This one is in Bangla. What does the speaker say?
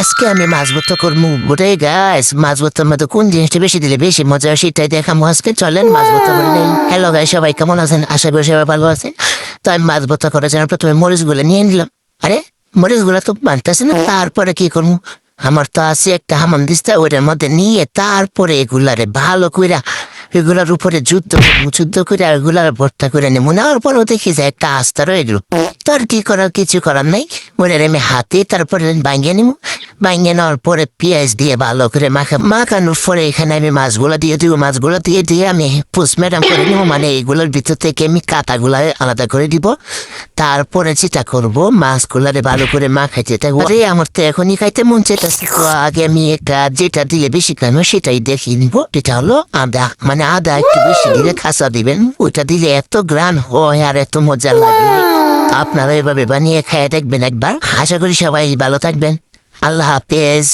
আজকে আমি মাছ ভর্তা করবো ওটাই গাইস। মাছ ভর্তার মধ্যে কোন জিনিসটা বেশি দিলে বেশি মজা হয় সেটাই দেখাবো আজকে। চলেন মাছ ভর্তা করে নেই। হ্যালো গাইস, সবাই কেমন আছেন? আশা করি সবাই ভালো আছেন। তো আমি মাছ ভর্তা করার জন্য প্রথমে মরিচগুলো নিয়ে নিলাম। আরে মরিচগুলো তো বানতেছে না, তারপরে কি করবো? আমার তো আছে একটা হামান দিস্তা, ওইটার মধ্যে নিয়ে তারপরে এগুলারে ভালো কইরা এগুলার উপরে যুদ্ধ করে এগুলার ভর্তা করে নেবো। নেওয়ার পরও দেখি যে একটা আস্থা রয়ে গেল। তোর কি করার, কিছু করার নাই। ওদের আমি হাতে তারপরে ভাঙিয়ে নিবো। ভাঙিয়ে নেওয়ার পরে পেঁয়াজ দিয়ে ভালো করে মাখানোর পরে এখানে আমি মাছগুলো দিয়ে দিব। মাছগুলো দিয়ে আমি পোস্টম্যাডাম করে নিবো, মানে এইগুলোর ভিতর থেকে আমি কাঁটাগুলা আলাদা করে দিব। তারপরে যেটা করবো, মাছগুলারে ভালো করে মাখাইতে থাকবো। আরে আমার তো এখনই খাইতে মন চাইতেছে। তো আগে আমি একটা যেটা দিলে বেশি খানো সেটাই দেখিয়ে নিবো। এটা হলো আদা, মানে আদা একটু বেশি দিলে খাসা দিবেন। ওইটা দিলে এত গ্রান হয় আর এত মজা লাগে। আপনারা এভাবে বানিয়ে খেয়ে দেখবেন একবার। আশা করি সবাই ভালো থাকবেন। আল্লাহ হাফেজ।